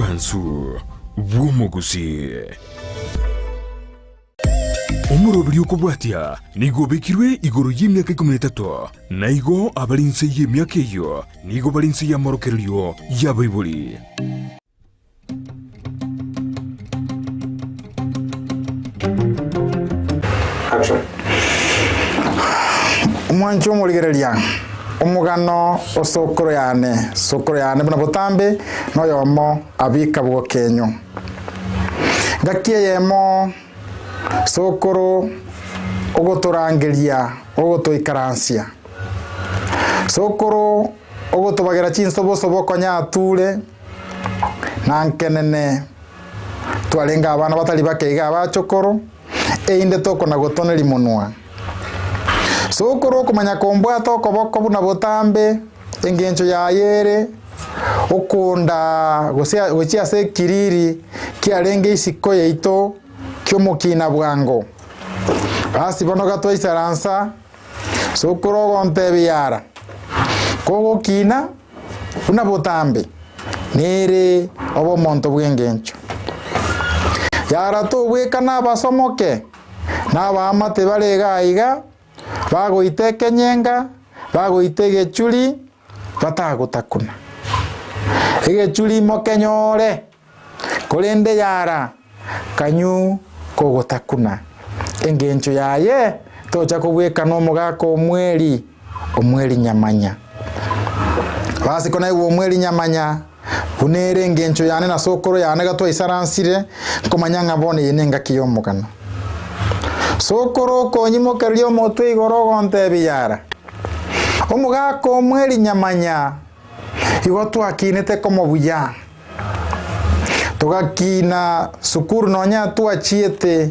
Obwansu bw'omuguzi. Omurobiri okubwatya nigo bekirwe igoro y'emyaka 13 naigo abalinse y'emyaka eyo nigo balinse y'amorokereryo y'abaibuli. Action. Mwancho muligereria omugano osokoro yane buna botambe no yomo abika bwo kenyo ngakie yemo sokoro ogotorangeria ogotoikaransia sokoro ogotobagera chinsobosobo konyature nankenene twalenga abana batali bakeiga abachokoro einde toko na gotoneri munwa sokoro kumanya kombwa toko boko buna botambe engencho ya yere okunda gochia se kiriri kiarenge isiko yeito kyomukina bwango basi bono gato isaransa sokoro gonte biara kogo kina una botambe nere obo monto bwengencho yara to wekana basomoke na bamate balega iga bagoite kenyenga bagoite gechuli batagotakuna egechuli mokenyore kolende yara kanyu kogotakuna engencho yaye tocha kubweka no mugako omweli nyamanya basi kona iwo omweli nyamanya unere engencho yane na sokoro yane gato isaransire komanyanga bone yenenga kiyomugano sokoro konyimo keryo motwe igoro gonte biyara omugako omweli nyamanya igotu akinete komo buya tugakina sukuru nonya tuachiete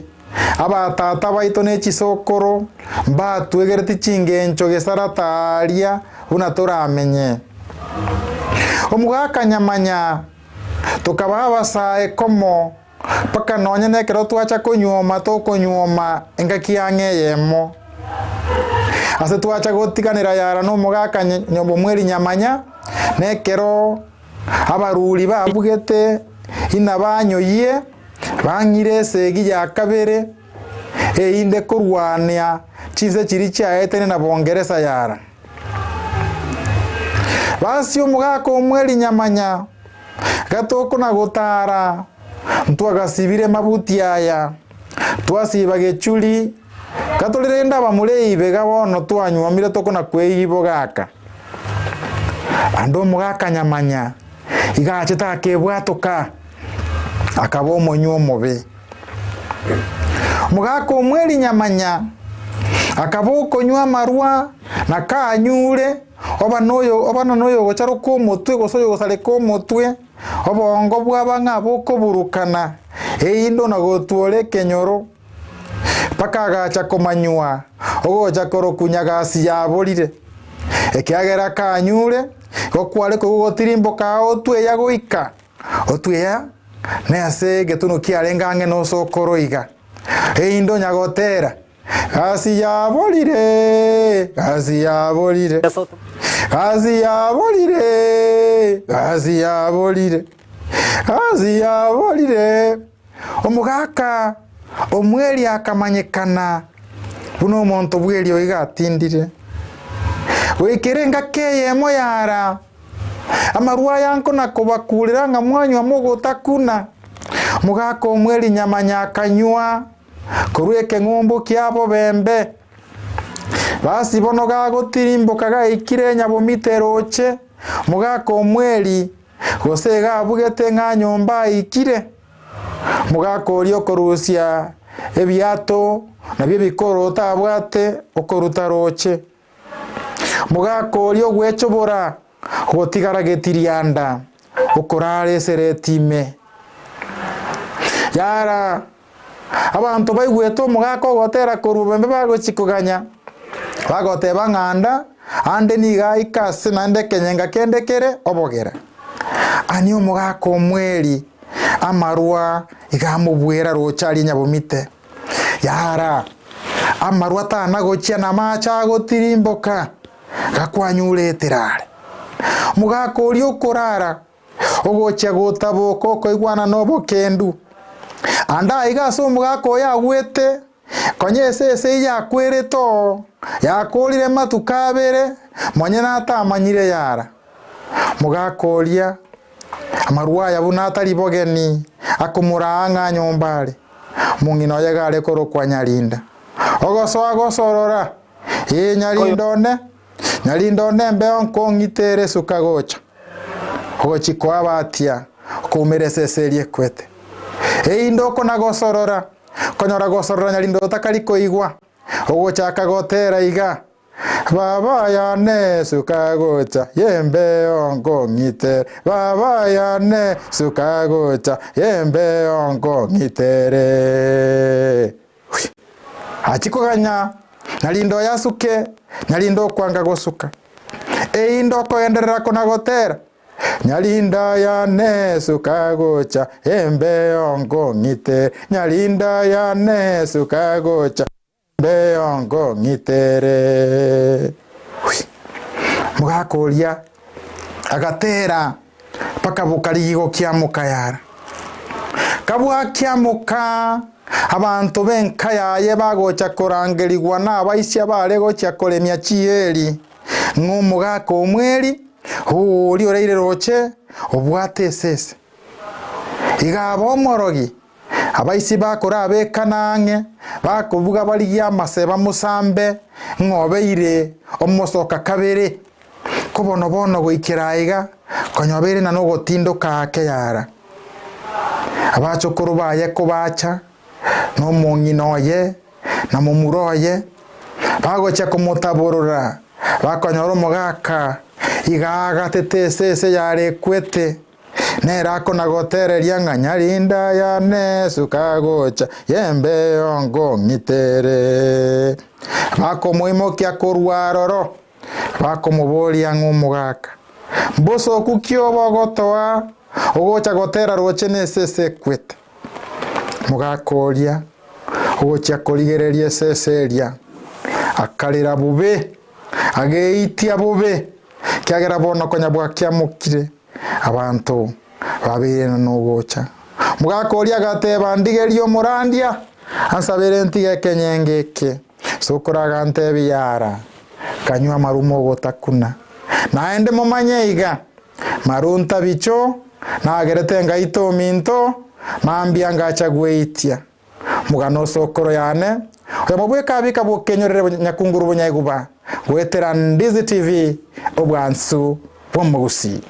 abatata baito nechisokoro batwegereti chingencho gesarataria una toramenye omugaka nyamanya tukaba basae komo paka nonya nekero tuacha konyoma tokonyoma engakiange yemo ase tuacha gotikanira yara no mugaka nyombo mweli nyamanya nekero abaruri babugete ina banyoye bangire segi ya kabere einde kurwania chize chiri chaete na bongereza yara basi omugaka omweli nyamanya gatoko na gotara ntwagasibire mabuti aya twasiba gechuli gatolirenda bamuleibe gabono twanywamire toko na kweyibo gaka ando omugaka nyamanya igache takebwatoka akabomo nyomobe mugaka omweli nyamanya akaboko nywa marwa na kanyure oba noyo gocharo ko motwe gosoyo gosale ko motwe obongo bwabanga boko burukana eindo na gotwore kenyoro paka gacha komanywa ogocha koro kunyagasi yaborire ekiagera kanyure gokware ko gotirimbo ka otwe ya goika otwe ya nase getuno kiarengange no sokoro iga eindo nyagotera asi yaborire omugaka omweli akamanyekana buno monto bweli oigatindire wekerenga keyemo yara amarua yanko nakobakurira nga mwanyu amugotakuna mugaka omweli nyamanya akanywa kurweke ngombo kiabo bembe basi bono gagotirimbo kagaikire nyabomiteroche mugaka omweli gosega abugete nga nyomba ikire mugaka orio korusia ebiato nabyo bikoro tabwate okoruta roche mugaka orio gwechobora gotigara getirianda okorare seretime yara abantu baigweto mugaka ogotera korubembe bagochikuganya bagoteba nganda ande niga ikase nande kenyenga kendekere obogera ani omugaka omweli amarwa igamubwera rochari nyabomite yara amarwa tana gochia na macha gotirimboka gakwanyureterare mugaka orio korara ogocha gutabuka okoigwana nobo kendu anda igaso mugako yagwete konyese yakwereto yakolire matukabere monye natamanyire yara mugakoria amarua yabuna atari bogeni akumuranga nyombare mungino yagare koro kwa Nyalinda ogosorora Nyalindone mbeo nkongitere sukagocha ogochiko abatia kumereseserie kwete indoko nagosorora konyora gosorora Nyalindo takari koigwa ogochaka gotera iga baba yane sukagocha yembe ongo ngite baba yane sukagocha yembe ongo ngitere achiko ganya Nyalindo yasuke Nyalindo kwanga gosuka indoko enderera kona gotera Nyalinda yane sukagocha yembe ongo ngite Nyalinda yane sukagocha Beongo ngitere mugakoria agatera paka bukarigo kiamuka yara kabwa kiamuka abantu benkayaye bagocha korangerigwa nabaisya bare gocha koremya chieri ng'umugako omweri uri oreire roche obwate sese igabo morogi abaisi bakora abekanange bakuvuga bari yamaseba musambe ngobeire omusoka kabere kubono goikiraiga konyobere na nogotindoka akeyara abachokuru baye kubacha no munginoye na mumuroye bagocha kumutaburura bakonyoro mugaka igaga tetesese yare kwete nera kona gotereria Nyalinda yane sukagocha yembe ongo ngitere bakomuimokia kurwaroro bakomuboria ng'umugaka mboso kukio bogotoa ogocha gotera roche nesese kwete mugakoria ogocha korigereria seseria akarira bube ageitia bube kiagera bono konya bwakia mukire abantu babire nogocha mugakoria gateba ndigerio murandia ansabere ntige kenyengeke sokora ntebi yara kanywa marumo gotakuna naende mumanyeiga marunta bicho nagerete ngaito minto mambia ngacha gweitia mugano sokoro yane omubweka bika bukenyorere nyakunguru bunyaiguba gwetera Ndizi TV obwansu bwomugusi.